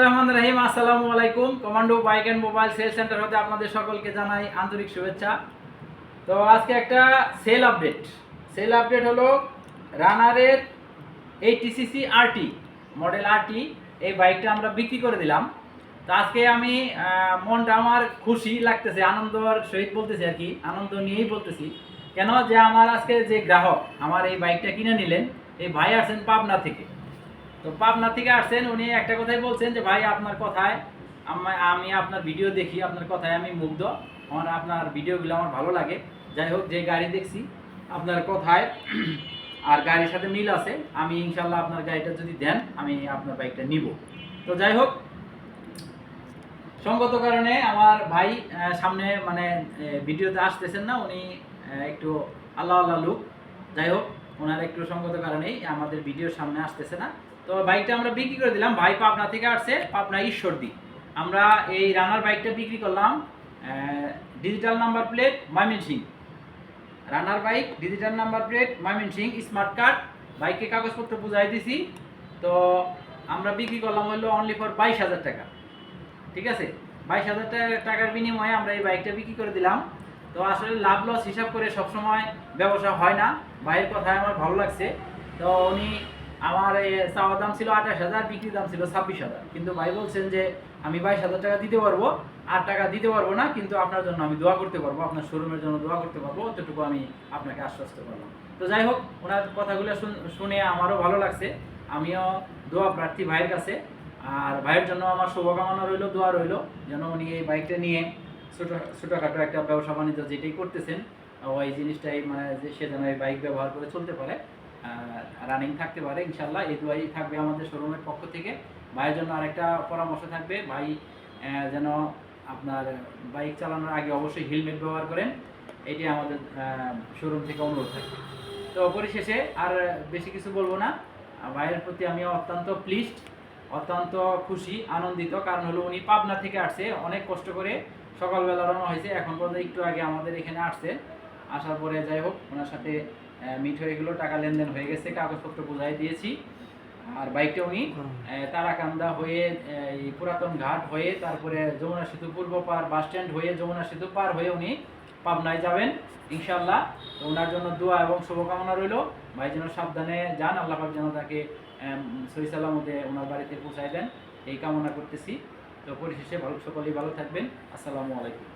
রহমান রহিম, আসসালামু আলাইকুম। Commando bike and mobile cell centre হতে আপনাদের সকলকে জানাই আন্তরিক শুভেচ্ছা। তো আজকে একটা সেল আপডেট হলো রানারের এইটিসিসি আরটি মডেল আরটি। এই বাইকটা আমরা বিক্রি করে দিলাম। তো আজকে আমি মনটা আমার খুশি লাগতেছে, আনন্দর সহিত বলতেছি আর কি, আনন্দ নিয়েই বলতেছি। কেন যে আমার আজকে যে গ্রাহক আমার এই বাইকটা কিনে নিলেন, এই ভাই আসছেন পাবনা থেকে। তো পাবনা থেকে আসছেন, উনি একটা কথাই বলছেন যে ভাই আপনার কথায় আমি আপনার ভিডিও দেখি, আপনার কথায় আমি মুগ্ধ, আমার আপনার ভিডিওগুলো আমার ভালো লাগে। যাই হোক, যে গাড়ি দেখছি আপনার কথায় আর গাড়ির সাথে মিল আছে, আমি ইনশাল্লাহ আপনার গাড়িটা যদি দেন আমি আপনার বাইকটা নিব। তো যাই হোক, সঙ্গত কারণে আমার ভাই সামনে মানে ভিডিওতে আসতেছেন না, উনি একটু আল্লাহ আল্লাহ লুক। যাই হোক, ওনার একটু সঙ্গত কারণেই আমাদের ভিডিওর সামনে আসতেছে না। তো বাইকটা আমরা বিক্রি করে দিলাম। ভাই পাবনা থেকে আসছে, পাবনা ঈশ্বরদী। আমরা এই রানার বাইকটা বিক্রি করলাম digital number plate Mymensingh. Runner bike, digital number plate Mymensingh, smart card. বাইকে কাগজপত্র বুঝাই দিছি। তো আমরা বিক্রি করলাম হলো অনলি ফর 22,000 টাকা। ঠিক আছে, 22,000 টাকার বিনিময়ে আমরা এই বাইকটা বিক্রি করে দিলাম। তো আসলে লাভ লস হিসাব করে সবসময় ব্যবসা হয় না। ভাইয়ের কথায় আমার ভালো লাগছে। তো উনি আমার চাওয়ার দাম ছিল 28,000, বিক্রির দাম ছিল 26,000, কিন্তু ভাই বলছেন যে আমি 22,000 টাকা দিতে পারবো, 8 টাকা দিতে পারবো না, কিন্তু আপনার জন্য আমি দোয়া করতে পারবো, আপনার শোরুমের জন্য দোয়া করতে পারবো, অতটুকু আমি আপনাকে আশ্বস্ত করলাম। তো যাই হোক, ওনার কথাগুলো শুনে আমারও ভালো লাগছে। আমিও দোয়া প্রার্থী ভাইয়ের কাছে। আর ভাইয়ের জন্য আমার শুভকামনা রইল, দোয়া রইল, যেন উনি এই বাইকটা নিয়ে ছোটোখাটো একটা ব্যবসা বাণিজ্য যেটাই করতেছেন ওই জিনিসটাই মানে যে সে যেন এই বাইক ব্যবহার করে চলতে পারে, রানিং থাকতে পারে ইনশাল্লাহ। এই দোয়াই থাকবে আমাদের শোরুমের পক্ষ থেকে। ভাইয়ের জন্য আরেকটা পরামর্শ থাকবে, ভাই যেন আপনার বাইক চালানোর আগে অবশ্যই হেলমেট ব্যবহার করেন, এটি আমাদের শোরুম থেকে অনুরোধ থাকবে। তো পরিশেষে আর বেশি কিছু বলবো না। ভাইয়ের প্রতি আমি অত্যন্ত প্লিজড, অত্যন্ত খুশি, আনন্দিত। কারণ হলো উনি পাবনা থেকে আসছে, অনেক কষ্ট করে সকালবেলা রওনা হয়েছে, এখন পর্যন্ত একটু আগে আমাদের এখানে আসছে। আসার পরে যাই হোক, ওনার সাথে মিট হয়ে গেলো, টাকা লেনদেন হয়ে গেছে, কাগজপত্র বোঝাই দিয়েছি। আর বাইকটা উনি তারাকান্দা হয়ে এই পুরাতন ঘাট হয়ে তারপরে যমুনা সেতু পূর্ব পার বাস স্ট্যান্ড হয়ে যমুনা সেতু পার হয়ে উনি পাবনায় যাবেন ইনশাল্লাহ। তো ওনার জন্য দোয়া এবং শুভকামনা রইল। ভাই যেন সাবধানে যান, আল্লাহ পাক যেন তাকে সহি সালামতে ওনার বাড়িতে পৌঁছায় দেন, এই কামনা করতেছি। তো পরিশেষে সকলেই ভালো থাকবেন। আসসালামু আলাইকুম।